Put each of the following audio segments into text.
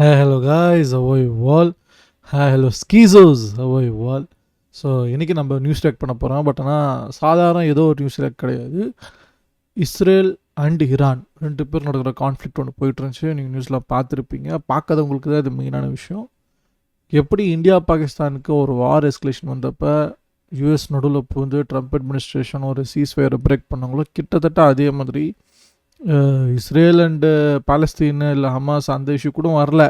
Hi, hello guys, how are you all? Hi, hello skizos, how are you all? So இன்றைக்கி நம்ம news rack பண்ண போகிறோம். But ஆனால் சாதாரண ஏதோ ஒரு நியூஸ் ரேக் கிடையாது. இஸ்ரேல் அண்ட் ஈரான் ரெண்டு பேர் நடக்கிற கான்ஃப்ளிக்ட் ஒன்று போயிட்டு இருந்துச்சு. நீங்கள் நியூஸில் பார்த்துருப்பீங்க. பார்க்காதவங்களுக்கு தான் இது மெயினான விஷயம். எப்படி இந்தியா பாகிஸ்தானுக்கு ஒரு வார் எஸ்கலேஷன் வந்தப்போ யூஎஸ் நடுவில் புகுந்து ட்ரம்ப் அட்மினிஸ்ட்ரேஷன் ஒரு சீஸ்ஃபயரை பிரேக் பண்ணாங்களோ, கிட்டத்தட்ட அதே மாதிரி இஸ்ரேல் அண்டு பாலஸ்தீன் இல்லை ஹமாஸ் அந்த இஷ்யூ கூட வரல.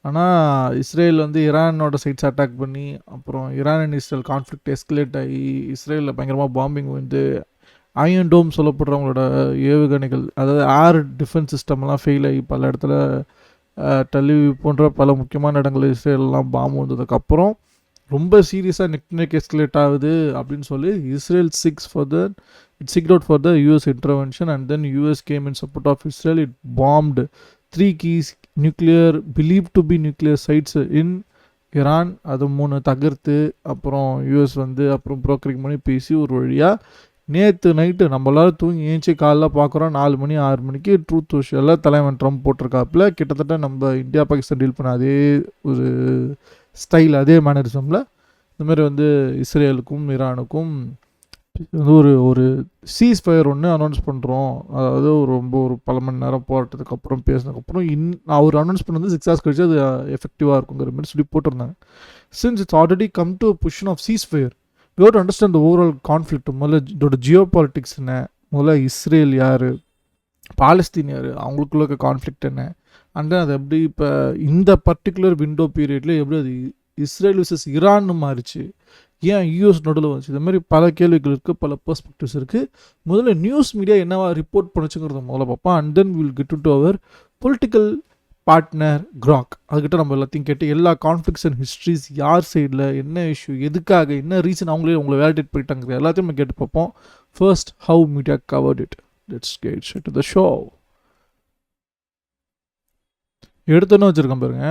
ஆனால் இஸ்ரேல் வந்து ஈரானோட சைட்ஸ் அட்டாக் பண்ணி அப்புறம் Iran and Israel conflict escalate ஆகி இஸ்ரேலில் பயங்கரமாக பாம்பிங் வந்து அயன் டோம் சொல்லப்படுறவங்களோட ஏவுகணைகள், அதாவது ஏர் டிஃபென்ஸ் சிஸ்டம்லாம் ஃபெயில் ஆகி பல இடத்துல டெல்லிவி போன்ற பல முக்கியமான இடங்களில் இஸ்ரேல்லாம் பாம்பு வந்ததுக்கப்புறம் ரொம்ப சீரியஸாக நெக் எஸ்கலேட் ஆகுது அப்படின்னு சொல்லி Israel sought out for the US intervention and then US came in support of Israel. It bombed 3 keys believed to be nuclear sites in Iran. அது 3 தகர்த்து அப்புறம் யூஎஸ் வந்து அப்புறம் ப்ரோக்கரிங் பண்ணி பேசி ஒரு வழியாக நேற்று நைட்டு நம்மளால் தூங்கி ஏஞ்சி காலைல பார்க்குறோம் 4 மணி 6 மணிக்கு ட்ரூத் சோஷியலில் தலைவன் ட்ரம்ப் போட்டிருக்காப்புல. கிட்டத்தட்ட நம்ம இந்தியா பாகிஸ்தான் டீல் பண்ண அதே ஒரு ஸ்டைல், அதே மேனரிசமில் இந்தமாதிரி வந்து இஸ்ரேலுக்கும் ஈரானுக்கும் வந்து ஒரு சீஸ் ஃபயர் ஒன்று அனௌன்ஸ் பண்ணுறோம். அதாவது ஒரு பல மணி நேரம் போராட்டத்துக்கு அப்புறம் பேசினதுக்கப்புறம் அவர் அனௌன்ஸ் பண்ணது 6 hours கழிச்சு அது எஃபெக்டிவாக இருக்குங்கிற மாதிரி சொல்லி போட்டிருந்தாங்க. Since it's already come to position of ceasefire, we have to understand the overall conflict. முதல்ல இதோட ஜியோ பாலிட்டிக்ஸ் என்ன, முதல்ல இஸ்ரேல் யார், பாலஸ்தீன் யார், அவங்களுக்குள்ள இருக்க கான்ஃப்ளிக்ட் என்ன, அண்ட் தென் அது எப்படி இப்போ இந்த பர்டிகுலர் விண்டோ பீரியடில் எப்படி அது இஸ்ரேல் விசஸ் ஈரான்னு மாறிச்சு, ஏன் யூஎஸ் நடுவில் வந்துச்சு, இந்த மாதிரி பல கேள்விகள் இருக்குது, பல பெர்ஸ்பெக்டிவ்ஸ் இருக்குது. முதல்ல நியூஸ் மீடியா என்னவா ரிப்போர்ட் பண்ணுச்சுங்கிறத முதல்ல பார்ப்போம். And then will get to our political partner crack. அதுக்கிட்ட நம்ம எல்லாத்தையும் கேட்டு எல்லா கான்ஃப்ளிக்ஸ் அண்ட் ஹிஸ்ட்ரிஸ், யார் சைடில் என்ன இஷ்யூ, எதுக்காக என்ன ரீசன், அவங்களே உங்களை வேலிடேட் பண்ணிட்டாங்க எல்லாத்தையும் நம்ம கேட்டு பார்ப்போம். First, how media covered it. Let's get straight to the show. எடுத்தோன்னு வச்சுருக்கேன் பாருங்க,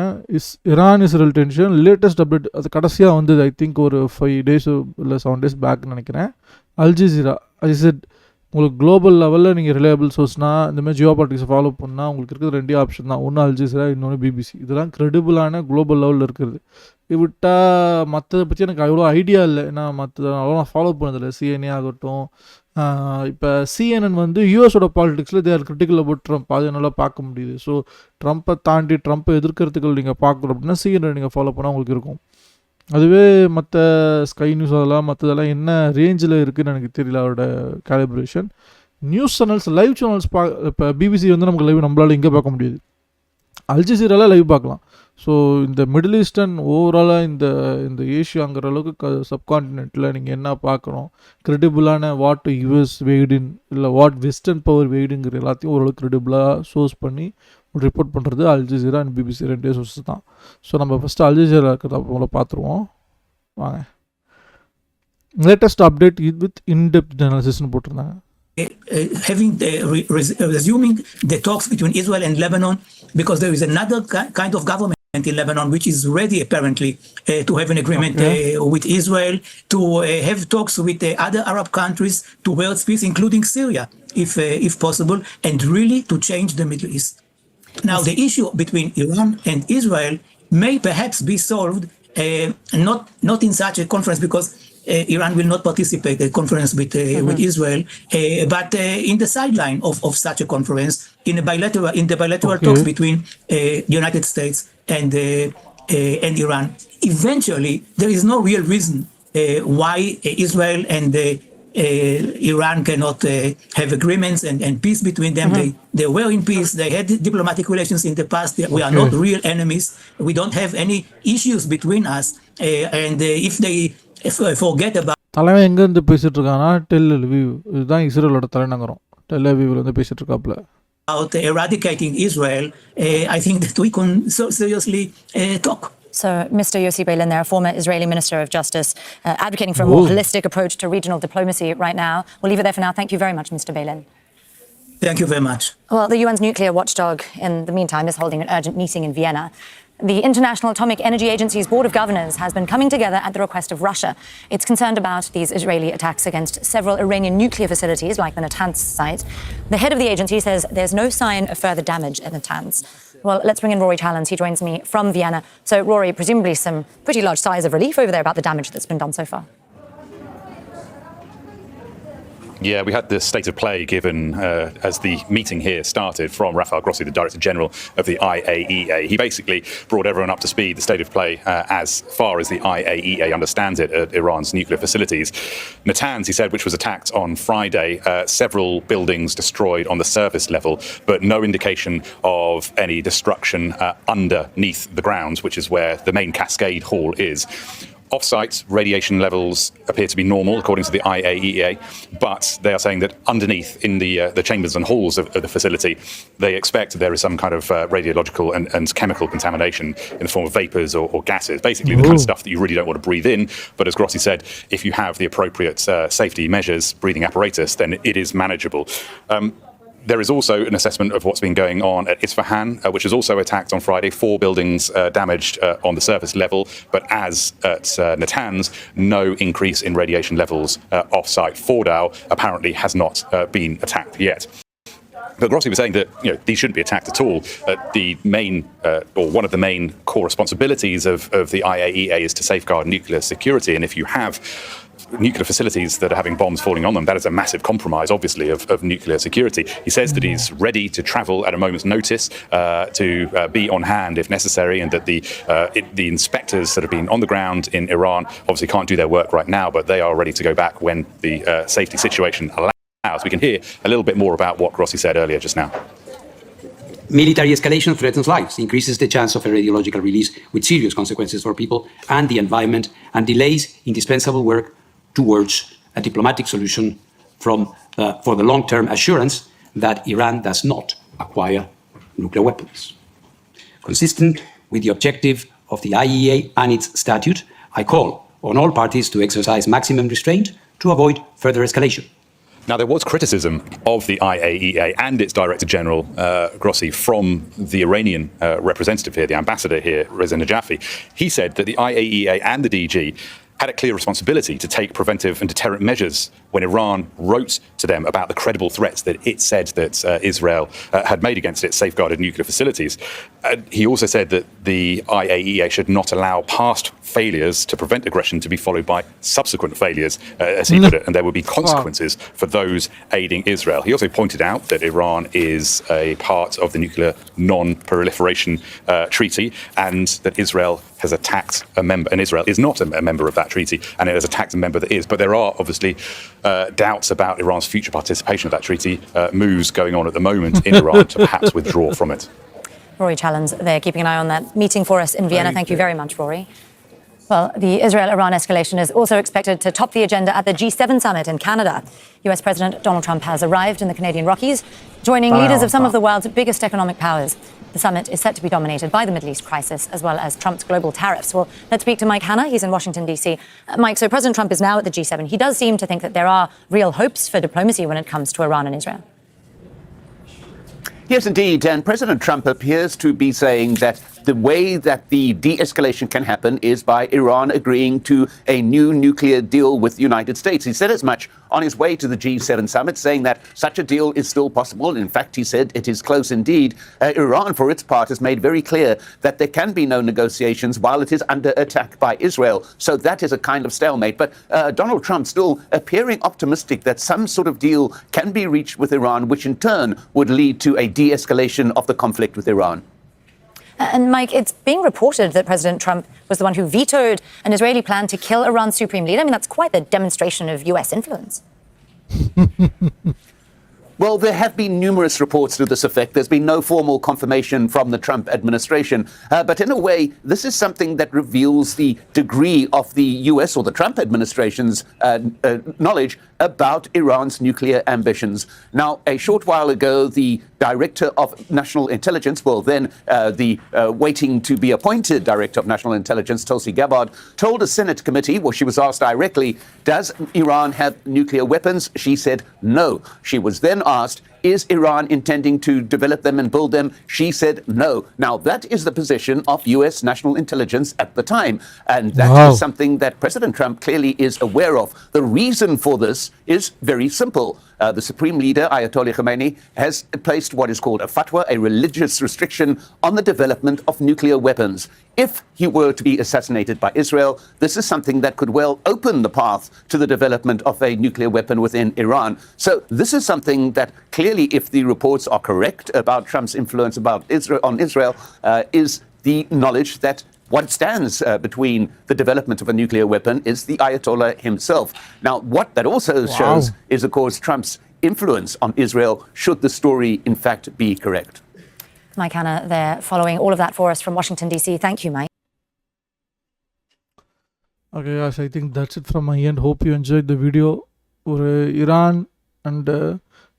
Iran Israel tension latest update. அது கடைசியாக வந்து ஐ திங்க் ஒரு 5 days இல்லை 7 days பேக்னு நினைக்கிறேன். அல்ஜசீரா ஐசெட், உங்களுக்கு குளோபல் லெவலில் நீங்கள் ரிலையபிள் சோர்ஸ்னால் இந்தமாதிரி ஜியோ பாலிட்டிக்ஸை ஃபாலோ பண்ணால் உங்களுக்கு இருக்கிறது 2 ஆப்ஷன் தான். ஒன்று அல்ஜசீரா, இன்னொன்று பிபிசி. இதெல்லாம் க்ரெடிபிளான குளோபல் லெவலில் இருக்கிறது. விட்டால் மற்றதை பற்றி எனக்கு அவ்வளோ ஐடியா இல்லை, ஏன்னா மற்ற அவ்வளோ நான் ஃபாலோ பண்ணதில்லை. சிஎன்ஏ ஆகட்டும், இப்போ சிஎன்என் வந்து யூஎஸோட பாலிடிக்ஸில் they are critical about Trump, அது என்னால் பார்க்க முடியுது. ஸோ ட்ரம்ப்பை தாண்டி ட்ரம்ப்பை எதிர்க்கிறதுக்கு நீங்கள் பார்க்கணும் அப்படின்னா சிஎன்என் நீங்கள் ஃபாலோ பண்ணால் உங்களுக்கு இருக்கும். அதுவே மற்ற ஸ்கை நியூஸ் அதெல்லாம் மற்றதெல்லாம் என்ன ரேஞ்சில் இருக்குதுன்னு எனக்கு தெரியல அவரோட calibration. News channels, live channels இப்போ பிபிசி வந்து நமக்கு லைவ் நம்மளால் இங்கே பார்க்க முடியுது, அல்ஜசீராவில் லைவ் பார்க்கலாம். ஸோ இந்த மிடில் ஈஸ்டர்ன் ஓவராலாக இந்த ஏஷியாங்கிற அளவுக்கு சப்கான்டினென்ட்டில் நீங்கள் என்ன பார்க்குறோம், க்ரெடிபிளான வாட் யூஎஸ் வெய்டின் இல்லை வாட் வெஸ்டர்ன் பவர் வெய்டுங்கிற எல்லாத்தையும் ஓரளவுக்கு க்ரெடிபிளாக சோர்ஸ் பண்ணி ரிப்போர்ட் பண்ணுறது அல்ஜசீரா அண்ட் பிபிசி 2 சோர்ஸஸ் தான். ஸோ நம்ம ஃபஸ்ட்டு அல்ஜசீரா இருக்கிறத போல பார்த்துருவோம் வாங்க. லேட்டஸ்ட் அப்டேட் வித் இன்டெப்த் அனாலிசிஸ்னு போட்டிருந்தாங்க. Resuming the talks between Israel and Lebanon, because there is another kind of government in Lebanon which is ready apparently to have an agreement with Israel, to have talks with other Arab countries towards peace, including Syria, if possible, and really to change the Middle East. Now, the issue between Iran and Israel may perhaps be solved not in such a conference, because Iran will not participate in a conference with Israel, but in the sideline of such a conference, in the bilateral talks between the United States and Iran. Eventually, there is no real reason why Israel and Iran cannot have agreements and peace between them. They were in peace. They had diplomatic relations in the past. We are not real enemies. We don't have any issues between us. And if they forget about தலைவன் எங்கேருந்து பேசிகிட்டு இருக்காங்கன்னா Tel Aviv, இதுதான் இஸ்ரேலோட தலைநகரம். Del அவிவ்ல வந்து பேசிகிட்டு இருக்காப்புல. eradicating Israel, I think that we can seriously talk. So, Mr. Yossi Beilin, there, a former Israeli Minister of Justice, advocating for a more holistic approach to regional diplomacy right now. We'll leave it there for now. Thank you very much, Mr. Beilin. Thank you very much. Well, the UN's nuclear watchdog, in the meantime, is holding an urgent meeting in Vienna. The International Atomic Energy Agency's Board of Governors has been coming together at the request of Russia. It's concerned about these Israeli attacks against several Iranian nuclear facilities, like the Natanz site. The head of the agency says there's no sign of further damage at Natanz. Well, let's bring in Rory Challens. He joins me from Vienna. So, Rory, presumably some pretty large sighs of relief over there about the damage that's been done so far. Yeah, we had the state of play given as the meeting here started from Rafael Grossi, the Director General of the IAEA. He basically brought everyone up to speed, the state of play as far as the IAEA understands it at Iran's nuclear facilities. Natanz, he said, which was attacked on Friday, several buildings destroyed on the surface level, but no indication of any destruction underneath the ground, which is where the main cascade hall is. Off-site, radiation levels appear to be normal, according to the IAEA, but they are saying that underneath, in the chambers and halls of the facility, they expect there is some kind of radiological and chemical contamination in the form of vapours or gases, basically the kind of stuff that you really don't want to breathe in. But as Grossi said, if you have the appropriate safety measures, breathing apparatus, then it is manageable. There is also an assessment of what's been going on at Isfahan, which was also attacked on Friday. 4 buildings damaged on the surface level, but as at Natanz, no increase in radiation levels off-site. Fordow apparently has not been attacked yet. But Grossi was saying that these shouldn't be attacked at all. The main, or one of the main core responsibilities of the IAEA is to safeguard nuclear security, and if you have nuclear facilities that are having bombs falling on them, that is a massive compromise, obviously, of nuclear security. He says that he's ready to travel at a moment's notice to be on hand if necessary, and that the inspectors that have been on the ground in Iran obviously can't do their work right now, but they are ready to go back when the safety situation allows. We can hear a little bit more about what Grossi said earlier just now. Military escalation threatens lives, increases the chance of a radiological release with serious consequences for people and the environment, and delays indispensable work towards a diplomatic solution for the long-term assurance that Iran does not acquire nuclear weapons. Consistent with the objective of the IAEA and its statute, I call on all parties to exercise maximum restraint to avoid further escalation. Now, there was criticism of the IAEA and its Director General, Grossi, from the Iranian representative here, the ambassador here, Reza Najafi. He said that the IAEA and the DG had a clear responsibility to take preventive and deterrent measures when Iran wrote to them about the credible threats that it said that Israel had made against its safeguarded nuclear facilities. He also said that the IAEA should not allow past failures to prevent aggression to be followed by subsequent failures, as he put it, and there would be consequences for those aiding Israel. He also pointed out that Iran is a part of the Nuclear Non-Proliferation Treaty, and that Israel has attacked a member, and Israel is not a member of that treaty, and it has attacked a member that is. But there are obviously doubts about Iran's future participation of that treaty, moves going on at the moment in Iran to perhaps withdraw from it. Rory Challens there, keeping an eye on that meeting for us in Vienna. Thank you very much, Rory. Well, the Israel-Iran escalation is also expected to top the agenda at the G7 summit in Canada. US President Donald Trump has arrived in the Canadian Rockies, joining leaders of some of the world's biggest economic powers. The summit is set to be dominated by the Middle East crisis, as well as Trump's global tariffs. Well, let's speak to Mike Hanna. He's in Washington, D.C. Mike, so President Trump is now at the G7. He does seem to think that there are real hopes for diplomacy when it comes to Iran and Israel. Yes, indeed. And President Trump appears to be saying that the way that the de-escalation can happen is by Iran agreeing to a new nuclear deal with the United States. He said as much on his way to the G7 summit, saying that such a deal is still possible. In fact, he said it is close indeed. Iran, for its part, has made very clear that there can be no negotiations while it is under attack by Israel. So that is a kind of stalemate. But Donald Trump still appearing optimistic that some sort of deal can be reached with Iran, which in turn would lead to a de-escalation of the conflict with Iran. And Mike, it's being reported that President Trump was the one who vetoed an Israeli plan to kill Iran's supreme leader. I mean, that's quite the demonstration of US influence. Well, there have been numerous reports to this effect. There's been no formal confirmation from the Trump administration. But in a way, this is something that reveals the degree of the US or the Trump administration's knowledge about Iran's nuclear ambitions. Now, a short while ago, the Director of National Intelligence, well, then the waiting to be appointed Director of National Intelligence, Tulsi Gabbard, told a Senate committee, well, she was asked directly, does Iran have nuclear weapons? She said no. She was then asked, is Iran intending to develop them and build them? She said no. Now, that is the position of U.S. national intelligence at the time. And that is something that President Trump clearly is aware of. The reason for this Trump's is very simple. The supreme leader, Ayatollah Khamenei, has placed what is called a fatwa, a religious restriction on the development of nuclear weapons. If he were to be assassinated by Israel, this is something that could well open the path to the development of a nuclear weapon within Iran. So this is something that clearly, if the reports are correct about Trump's influence on Israel, is the knowledge that what stands between the development of a nuclear weapon is the Ayatollah himself. Now, what that also shows is, of course, Trump's influence on Israel, should the story in fact be correct. Mike Hanna there following all of that for us from Washington, D.C. Thank you, Mike. Okay, guys, I think that's it from my end. Hope you enjoyed the video. ஒரு Iran and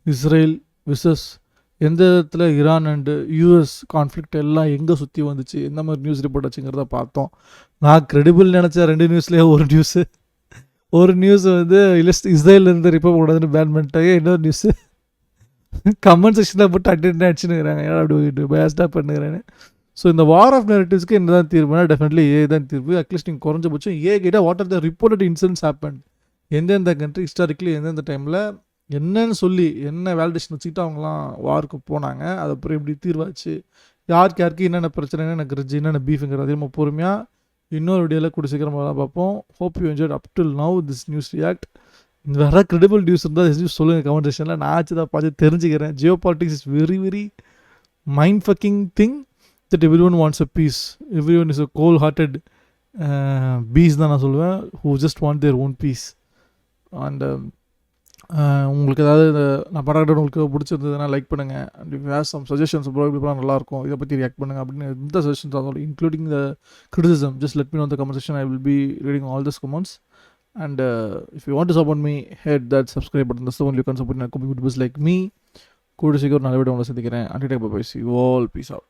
Israel versus எந்த இடத்துல Iran and US conflict எல்லாம் எங்கே சுற்றி வந்துச்சு, எந்த மாதிரி news report வச்சுங்கிறத பார்த்தோம். நான் கிரெடிபிள் நினச்சேன் 2 நியூஸ்லேயே ஒரு நியூஸ் வந்து இஸ்ரேலேருந்து ரிப்போர்ட் கூடாதுன்னு பேன் பண்ணிட்டாங்க. இன்னொரு நியூஸு கமெண்ட் செக்ஷனில் போட்டு அடிச்சுன்னுங்கிறாங்க, ஏன்னா அப்படி பேஸ்டாக பண்ணுகிறேன்னு. ஸோ இந்த வார் ஆஃப் நேரட்டிவ்ஸ்க்கு என்ன தான் தீர்வுனா டெஃபினெட்லி ஏ தான் தீர்வு. அட்லீஸ்ட் நீங்கள் குறைஞ்சபட்சம் ஏ கேட்டால் what are the reported incidents happen, எந்தெந்த கண்ட்ரி ஹிஸ்டாரிக்கலி எந்தெந்த டைமில் என்னன்னு சொல்லி என்ன வேலிடேஷன் வச்சுக்கிட்டு அவங்களாம் வாருக்கு போனாங்க, அது அப்புறம் எப்படி தீர்வாச்சு, யாருக்கு என்னென்ன பிரச்சனை, என்ன கிரிட்ஜ், என்னென்ன பீஃபுங்கிறது அதிகமாக பொறுமையாக இன்னொரு வீடியோவில் கூட சீக்கிரமாக தான் பார்ப்போம். Hope you enjoyed up till now this news react. வேறு கிரெடிபிள் நியூஸ் இருந்தால் நியூஸ் சொல்லுங்கள் கமெண்ட் செக்ஷனில், நான் ஆச்சு தான் பார்த்து தெரிஞ்சுக்கிறேன். Jio politics is very very mind fucking thing that everyone wants a peace. Everyone is a cold-hearted beast தான் நான் சொல்லுவேன், who just want their own peace. And உங்களுக்கு ஏதாவது நான் படம் உங்களுக்கு பிடிச்சிருந்ததுன்னா லைக் பண்ணுங்கள். And if has some suggestions bro இப்படி பண்ணால் நல்லாயிருக்கும், இதை பற்றி ரியாக்ட் பண்ணுங்கள் அப்படின்னு எந்த சஜஷன்ஸ் ஆகும், including the criticism, just let me no the comment section. I will be reading all this comments. And if you want to support me, hit that subscribe button. That's the only you can support my community like me. கூட சீக்கிரம் நல்ல video உங்களை சந்திக்கிறேன். Until then, bye bye. See you all. Peace out.